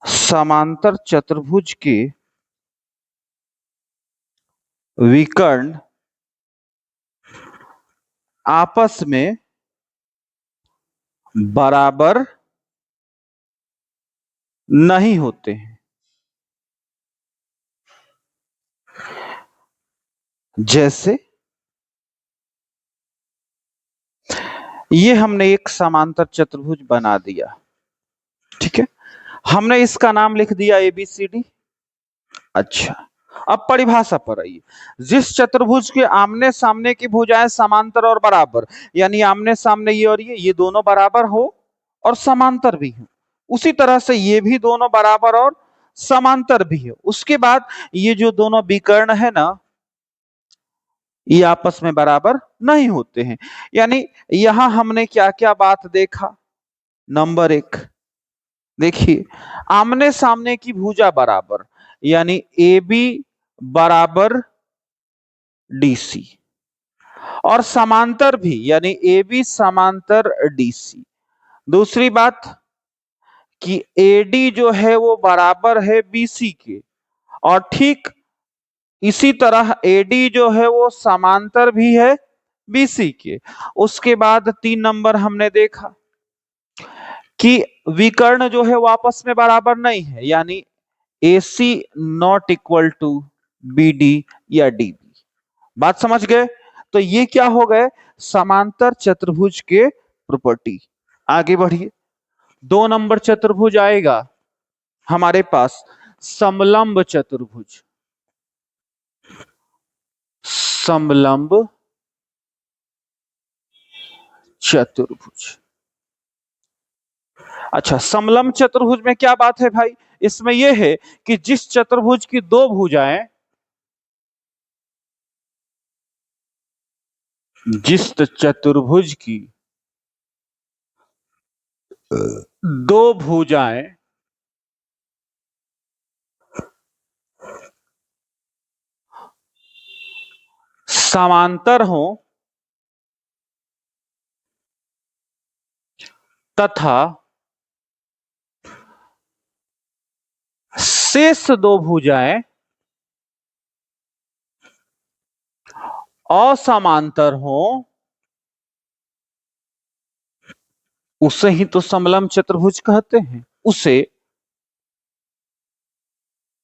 समांतर चतुर्भुज के विकर्ण आपस में बराबर नहीं होते हैं। जैसे ये हमने एक समांतर चतुर्भुज बना दिया, ठीक है, हमने इसका नाम लिख दिया ABCD। अच्छा, अब परिभाषा पर आइए। जिस चतुर्भुज के आमने सामने की भुजाएं समांतर और बराबर, यानी आमने सामने ये और ये दोनों बराबर हो और समांतर भी हो, उसी तरह से ये भी दोनों बराबर और समांतर भी हो। उसके बाद ये जो दोनों विकर्ण है ना, ये आपस में बराबर नहीं होते हैं। यानी यहां हमने क्या क्या बात देखा। नंबर एक, देखिए, आमने सामने की भुजा बराबर, यानी AB बराबर DC, और समांतर भी, यानी AB समांतर DC। दूसरी बात कि AD जो है वो बराबर है BC के, और ठीक इसी तरह AD जो है वो समांतर भी है BC के। उसके बाद 3 नंबर हमने देखा कि विकर्ण जो है वो आपस में बराबर नहीं है, यानी AC not equal to BD या DB। बात समझ गए? तो ये क्या हो गए, समांतर चतुर्भुज के प्रॉपर्टी। आगे बढ़िए, 2 नंबर चतुर्भुज आएगा हमारे पास, समलंब चतुर्भुज। समलंब चतुर्भुज। अच्छा, समलंब चतुर्भुज में क्या बात है भाई, इसमें यह है कि जिस चतुर्भुज की दो भुजाएं, जिस चतुर्भुज की दो भुजाएं समांतर हो तथा शेष दो भुजाएं असमांतर हो, उसे ही तो समलंब चतुर्भुज कहते हैं। उसे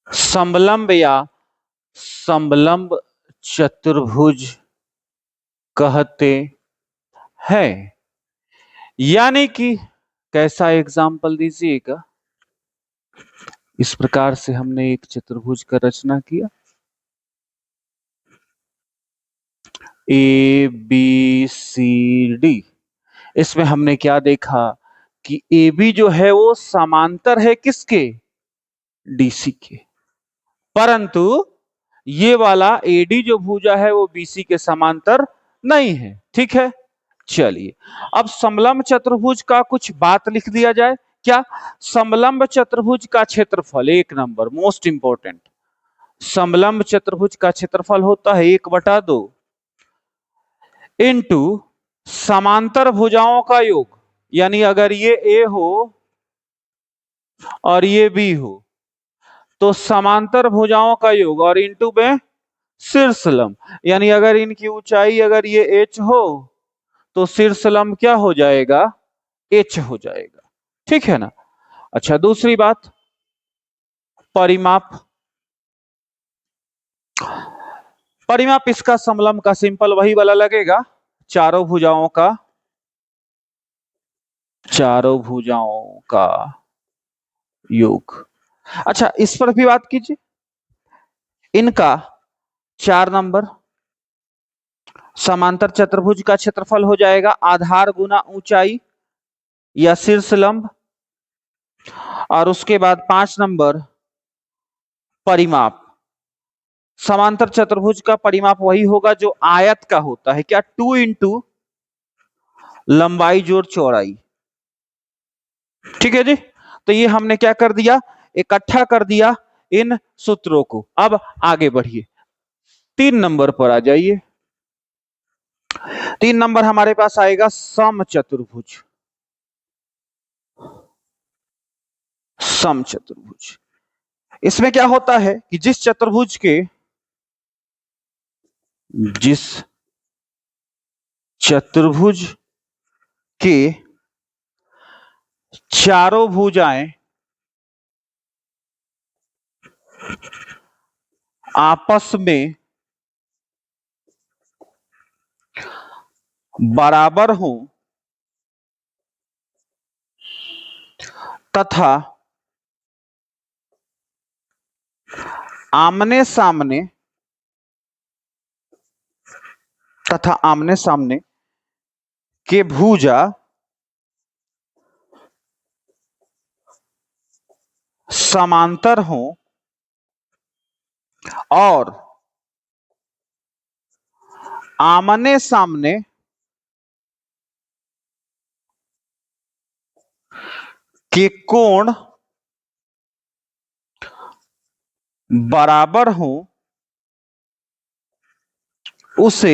समलंब या समलंब चतुर्भुज कहते हैं। यानी कि कैसा एग्जाम्पल दीजिएगा, इस प्रकार से हमने एक चतुर्भुज का रचना किया, ABCD। इसमें हमने क्या देखा कि AB जो है वो समांतर है किसके, DC के, परंतु ये वाला AD जो भुजा है वो BC के समांतर नहीं है। ठीक है, चलिए अब समलंब चतुर्भुज का कुछ बात लिख दिया जाए। क्या, समलंब चतुर्भुज का क्षेत्रफल, 1 नंबर मोस्ट इंपोर्टेंट, समलंब चतुर्भुज का क्षेत्रफल होता है 1/2 इंटू समांतर भुजाओं का योग। यानी अगर ये A हो और ये B हो तो समांतर भुजाओं का योग, और इंटू में शीर्षलंब, यानी अगर इनकी ऊंचाई अगर ये H हो तो शीर्षलंब क्या हो जाएगा, H हो जाएगा। ठीक है ना। अच्छा, दूसरी बात, परिमाप। परिमाप इसका समलंब का सिंपल वही वाला लगेगा, चारों भुजाओं का, चारों भुजाओं का योग। अच्छा, इस पर भी बात कीजिए। इनका 4 नंबर, समांतर चतुर्भुज का क्षेत्रफल हो जाएगा आधार गुना ऊंचाई या शीर्षलंब, और उसके बाद 5 नंबर परिमाप। समांतर चतुर्भुज का परिमाप वही होगा जो आयत का होता है, क्या, 2 इंटू लंबाई जोड़ चौड़ाई। ठीक है जी, तो ये हमने क्या कर दिया, इकट्ठा कर दिया इन सूत्रों को। अब आगे बढ़िए, 3 नंबर पर आ जाइए। 3 नंबर हमारे पास आएगा समचतुर्भुज। समचतुर्भुज, इसमें क्या होता है कि जिस चतुर्भुज के, जिस चतुर्भुज के चारों भुजाएं आपस में बराबर हों तथा आमने सामने के भुजा समांतर हों और आमने सामने के कोण बराबर हों उसे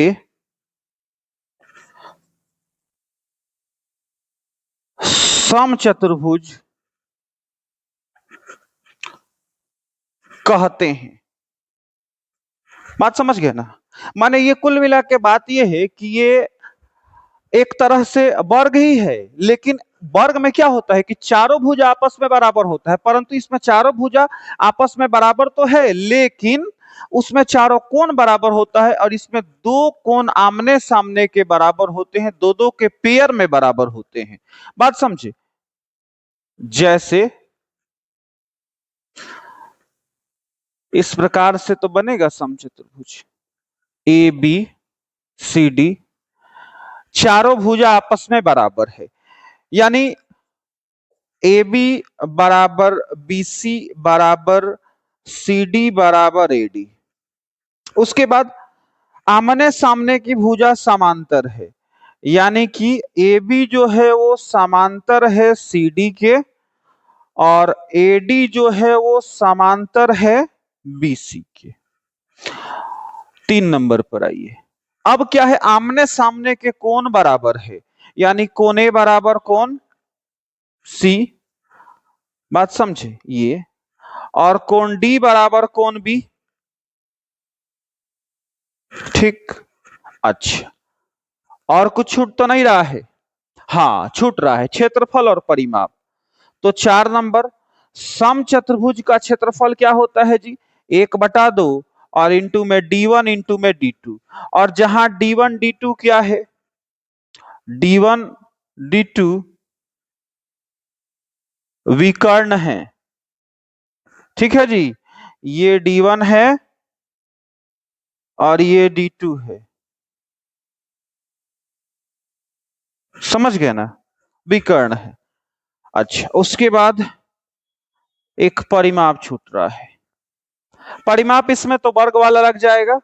समचतुर्भुज कहते हैं। बात समझ गए ना? माने ये कुल मिला के बात ये है कि ये एक तरह से वर्ग ही है, लेकिन वर्ग में क्या होता है कि चारों भुजा आपस में बराबर होता है, परंतु इसमें चारों भुजा आपस में बराबर तो है लेकिन उसमें चारों कोण बराबर होता है और इसमें दो कोण आमने सामने के बराबर होते हैं, दो दो के पेयर में बराबर होते हैं। बात समझे? जैसे इस प्रकार से तो बनेगा समचतुर्भुज ए बी सी डी, चारों भुजा आपस में बराबर है, यानी ए बी बराबर बी सी बराबर सी डी बराबर ए डी। उसके बाद आमने सामने की भुजा समांतर है, यानी कि ए बी जो है वो समांतर है सी डी के और ए डी जो है वो समांतर है बी सी के। 3 नंबर पर आइए। अब क्या है, आमने सामने के कोण बराबर है, यानी कोण ए बराबर कोण सी, बात समझे ये, और कोण डी बराबर कोण बी। ठीक, अच्छा, और कुछ छूट तो नहीं रहा है? हाँ, छूट रहा है क्षेत्रफल और परिमाप। तो 4 नंबर, समचतुर्भुज का क्षेत्रफल क्या होता है जी? 1/2 और इंटू में D1 इंटू में D2, और जहां D1 D2 क्या है? D1 D2 विकर्ण है, ठीक है जी, ये D1 है और ये D2 है, समझ गए ना? विकर्ण है। अच्छा, उसके बाद एक परिमाप छूट रहा है। परिमाप इसमें तो वर्ग वाला लग जाएगा।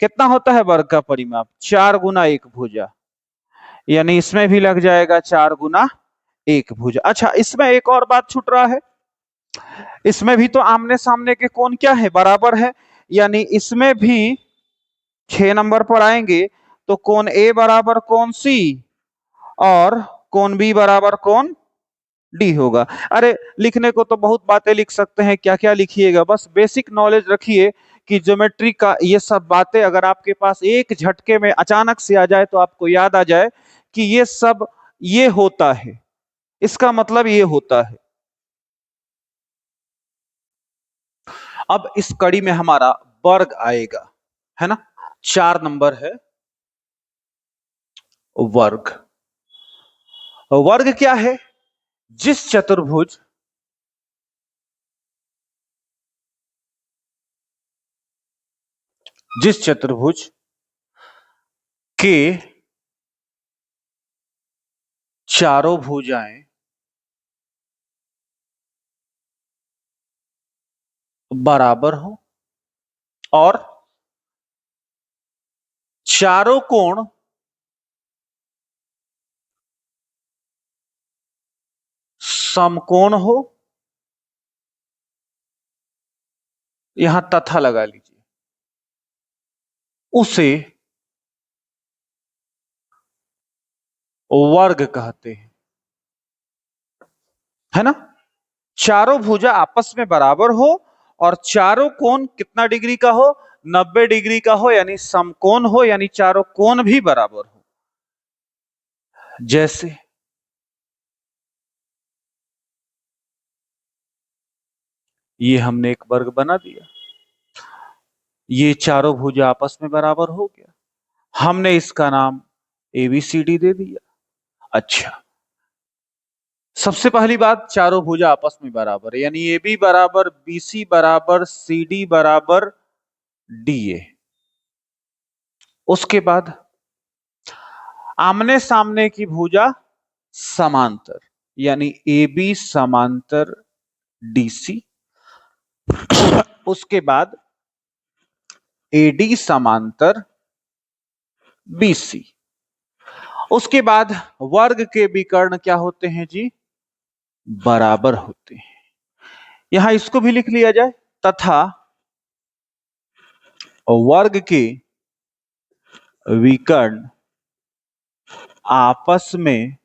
कितना होता है वर्ग का परिमाप? 4 गुना 1 भुजा, यानी इसमें भी लग जाएगा 4 गुना 1 भुजा। अच्छा, इसमें एक और बात छूट रहा है, इसमें भी तो आमने सामने के कोण क्या है? बराबर है, यानी इसमें भी 6 नंबर पर आएंगे तो कोण ए बराबर कोण सी और कोण बी बराबर कोण डी होगा। अरे लिखने को तो बहुत बातें लिख सकते हैं, क्या क्या लिखिएगा, बस बेसिक नॉलेज रखिए कि ज्योमेट्री का ये सब बातें अगर आपके पास एक झटके में अचानक से आ जाए तो आपको याद आ जाए कि ये सब ये होता है, इसका मतलब ये होता है। अब इस कड़ी में हमारा वर्ग आएगा, है ना? 4 नंबर है वर्ग। वर्ग क्या है? जिस चतुर्भुज के चारों भुजाएं बराबर हो और चारों कोण समकोण हो, यहां तथा लगा लीजिए, उसे वर्ग कहते हैं, है ना? चारों भुजा आपस में बराबर हो और चारों कोण कितना डिग्री का हो? 90 डिग्री का हो, यानी समकोण हो, यानी चारों कोण भी बराबर हो। जैसे ये हमने एक वर्ग बना दिया, ये चारों भुजा आपस में बराबर हो गया, हमने इसका नाम ABCD दे दिया। अच्छा, सबसे पहली बात, चारों भुजा आपस में बराबर है, यानी AB बराबर BC बराबर CD बराबर DA। उसके बाद आमने सामने की भुजा समांतर, यानी AB समांतर DC। उसके बाद AD समांतर BC। उसके बाद वर्ग के विकर्ण क्या होते हैं जी? बराबर होते हैं। यहां इसको भी लिख लिया जाए, तथा वर्ग के विकर्ण आपस में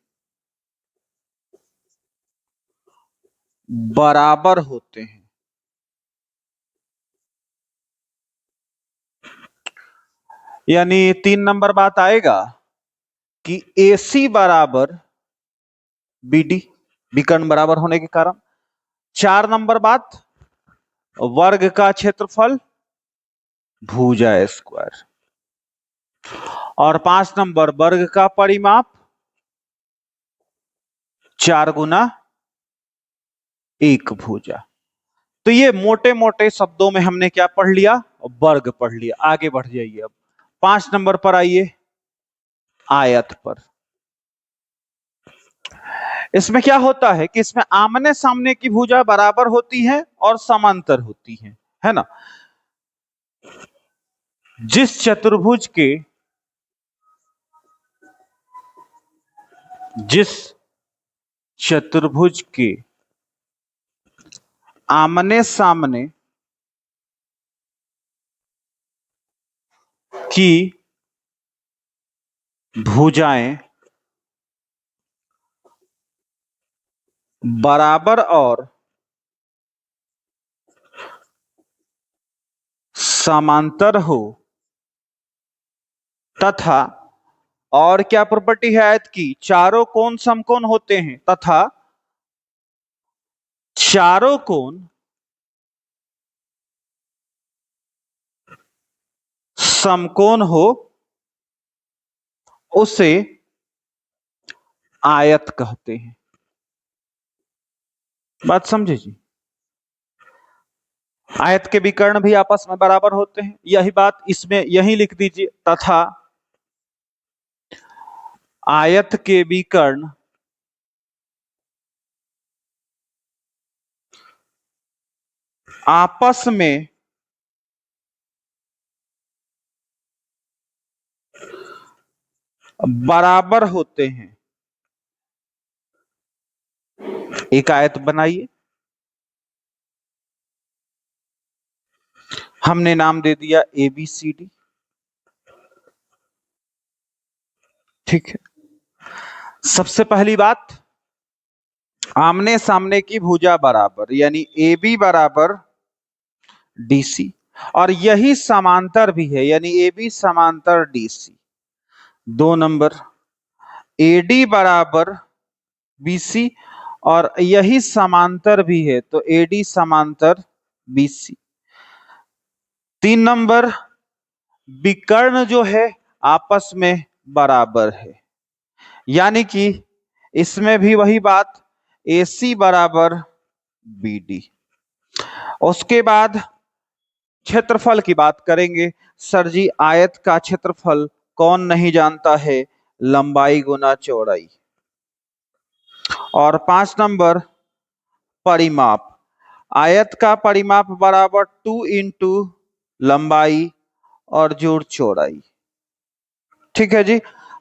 बराबर होते हैं। यानी 3 नंबर बात आएगा कि AC बराबर BD, विकर्ण बराबर होने के कारण। 4 नंबर बात, वर्ग का क्षेत्रफल भुजा स्क्वायर। और 5 नंबर, वर्ग का परिमाप 4 गुना 1 भुजा। तो ये मोटे मोटे शब्दों में हमने क्या पढ़ लिया? वर्ग पढ़ लिया। आगे बढ़ जाइए। अब 5 नंबर पर आइए, आयत पर। इसमें क्या होता है कि इसमें आमने सामने की भुजा बराबर होती है और समांतर होती है ना? जिस चतुर्भुज के आमने सामने की भुजाएं बराबर और समांतर हो, तथा और क्या प्रॉपर्टी है आयत की? चारों कोण समकोण होते हैं, तथा चारों कोण समकोण हो, उसे आयत कहते हैं। बात समझे जी? आयत के विकर्ण भी आपस में बराबर होते हैं, यही बात इसमें यही लिख दीजिए, तथा आयत के विकर्ण आपस में बराबर होते हैं। एक आयत बनाइए, हमने नाम दे दिया ABCD। ठीक है, सबसे पहली बात, आमने सामने की भुजा बराबर, यानी AB बराबर DC, और यही समांतर भी है, यानी AB समांतर DC। 2 नंबर, AD बराबर BC, और यही समांतर भी है, तो AD समांतर BC। 3 नंबर, विकर्ण जो है आपस में बराबर है, यानी कि इसमें भी वही बात, AC बराबर BD। उसके बाद क्षेत्रफल की बात करेंगे। सर जी, आयत का क्षेत्रफल कौन नहीं जानता है? लंबाई गुना चौड़ाई। और 5 नंबर, परिमाप। आयत का परिमाप बराबर 2 इंटू लंबाई और जोड़ चौड़ाई। ठीक है जी,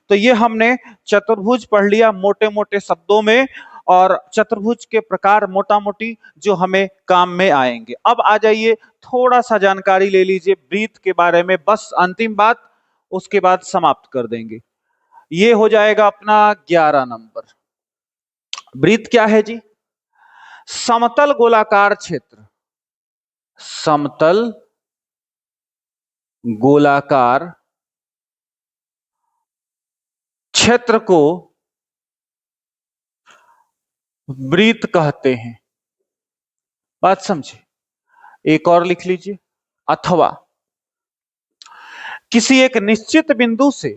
तो ये हमने चतुर्भुज पढ़ लिया मोटे मोटे शब्दों में, और चतुर्भुज के प्रकार मोटा मोटी जो हमें काम में आएंगे। अब आ जाइए, थोड़ा सा जानकारी ले लीजिए वृत्त के बारे में, बस अंतिम बात, उसके बाद समाप्त कर देंगे। ये हो जाएगा अपना 11 नंबर। वृत्त क्या है जी? समतल गोलाकार क्षेत्र, समतल गोलाकार क्षेत्र को वृत्त कहते हैं। बात समझे? एक और लिख लीजिए, अथवा किसी एक निश्चित बिंदु से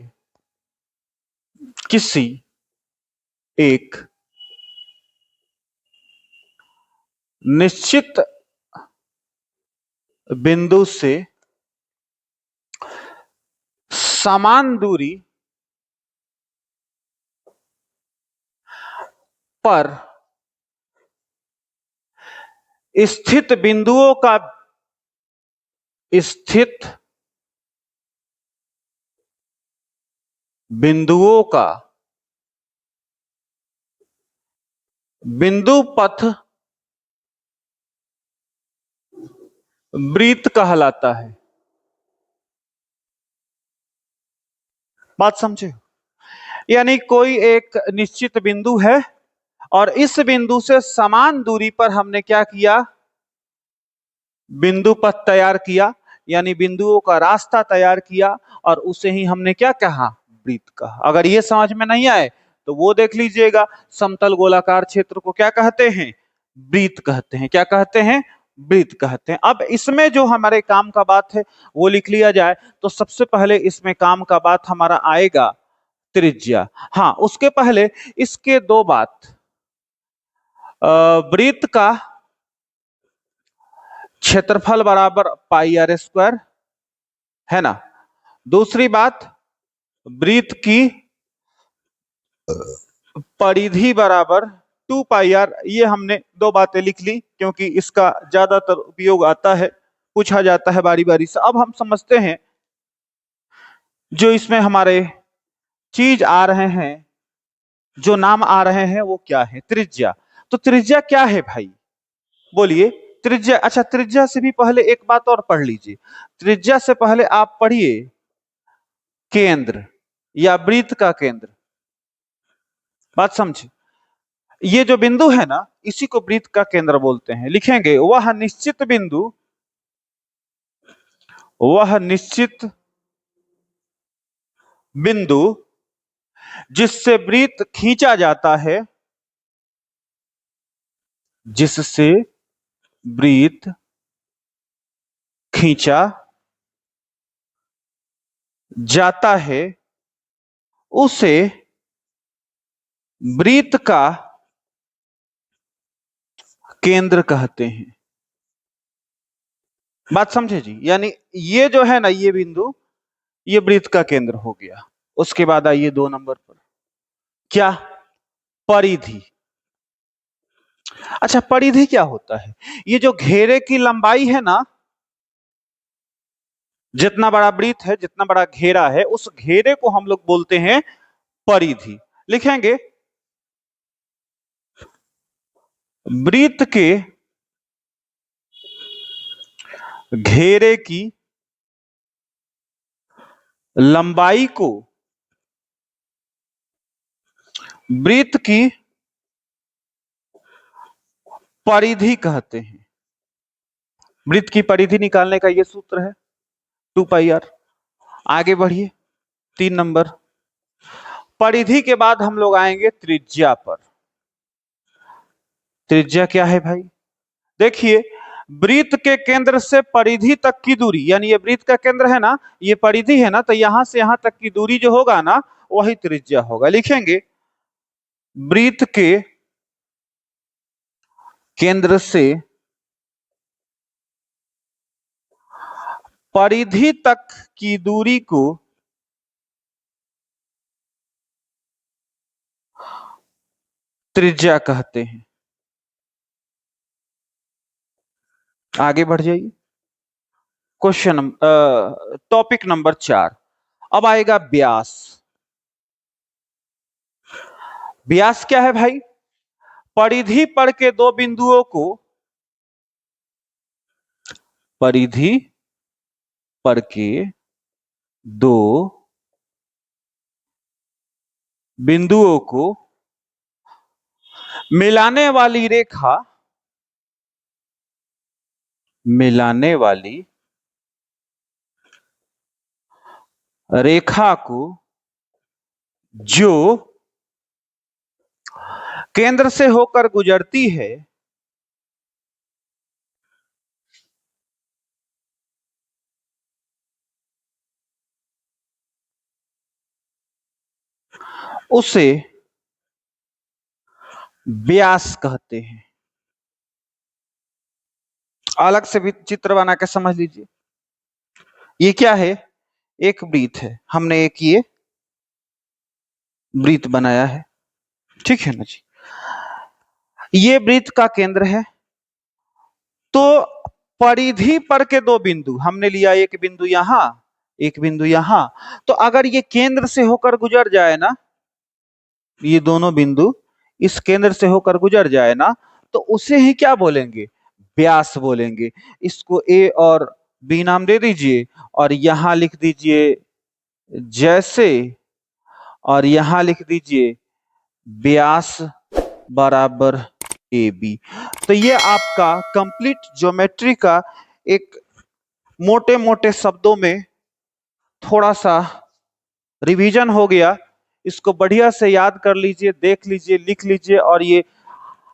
किसी एक निश्चित बिंदु से समान दूरी पर स्थित बिंदुओं का स्थित बिंदुओं का बिंदु पथ वृत्त कहलाता है। बात समझे? यानी कोई एक निश्चित बिंदु है और इस बिंदु से समान दूरी पर हमने क्या किया, बिंदु पथ तैयार किया, यानी बिंदुओं का रास्ता तैयार किया, और उसे ही हमने क्या कहा, वृत्त कहा। अगर ये समझ में नहीं आए तो वो देख लीजिएगा, समतल गोलाकार क्षेत्र को क्या कहते हैं, वृत्त कहते हैं। क्या कहते हैं, वृत्त कहते हैं। अब इसमें जो हमारे काम का बात है वो लिख लिया जाए तो सबसे पहले इसमें काम का बात हमारा आएगा त्रिज्या। हाँ, उसके पहले इसके दो बात, वृत्त का क्षेत्रफल बराबर पाई आर स्क्वायर है ना। दूसरी बात, वृत्त की परिधि बराबर 2 पाई आर। ये हमने दो बातें लिख ली क्योंकि इसका ज्यादातर उपयोग आता है, पूछा जाता है बारी बारी से। अब हम समझते हैं जो इसमें हमारे चीज आ रहे हैं, जो नाम आ रहे हैं वो क्या है, त्रिज्या। तो त्रिज्या क्या है भाई, बोलिए। त्रिज्या, अच्छा त्रिज्या से भी पहले एक बात और पढ़ लीजिए। त्रिज्या से पहले आप पढ़िए केंद्र या वृत्त का केंद्र। बात समझे? ये जो बिंदु है ना, इसी को वृत्त का केंद्र बोलते हैं। लिखेंगे वह निश्चित बिंदु, वह निश्चित बिंदु जिससे वृत्त खींचा जाता है, जिससे वृत्त खींचा जाता है, उसे वृत्त का केंद्र कहते हैं। बात समझे जी? यानी ये जो है ना, ये बिंदु, ये वृत्त का केंद्र हो गया। उसके बाद आइए 2 नंबर पर, क्या, परिधि। अच्छा, परिधि क्या होता है? ये जो घेरे की लंबाई है ना, जितना बड़ा वृत्त है, जितना बड़ा घेरा है, उस घेरे को हम लोग बोलते हैं परिधि। लिखेंगे वृत्त के घेरे की लंबाई को वृत्त की परिधि कहते हैं। वृत्त की परिधि निकालने का यह सूत्र है 2 पाई आर। आगे बढ़िए 3 नंबर, परिधि के बाद हम लोग आएंगे त्रिज्या पर। त्रिज्या क्या है भाई? देखिए, वृत्त के केंद्र से परिधि तक की दूरी, यानी ये वृत्त का केंद्र है ना, ये परिधि है ना, तो यहां से यहां तक की दूरी जो होगा ना, वही त्रिज्या होगा। लिखेंगे वृत्त के केंद्र से परिधि तक की दूरी को त्रिज्या कहते हैं। आगे बढ़ जाइए, क्वेश्चन टॉपिक नंबर 4। अब आएगा व्यास। व्यास क्या है भाई? परिधि पर के दो बिंदुओं को, परिधि पर के दो बिंदुओं को मिलाने वाली रेखा, मिलाने वाली रेखा को जो केंद्र से होकर गुजरती है उसे व्यास कहते हैं। अलग से भी चित्र बना के समझ लीजिए। ये क्या है? एक वृत्त है, हमने एक ये वृत्त बनाया है, ठीक है ना जी। ये वृत्त का केंद्र है, तो परिधि पर के दो बिंदु हमने लिया, एक बिंदु यहां, एक बिंदु यहां। तो अगर ये केंद्र से होकर गुजर जाए ना, ये दोनों बिंदु इस केंद्र से होकर गुजर जाए ना, तो उसे ही क्या बोलेंगे? व्यास बोलेंगे। इसको ए और बी नाम दे दीजिए, और यहां लिख दीजिए जैसे, और यहां लिख दीजिए व्यास बराबर ए बी। तो ये आपका कंप्लीट ज्योमेट्री का एक मोटे मोटे शब्दों में थोड़ा सा रिवीजन हो गया। इसको बढ़िया से याद कर लीजिए, देख लीजिए, लिख लीजिए, और ये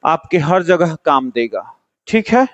आपके हर जगह काम देगा। ठीक है।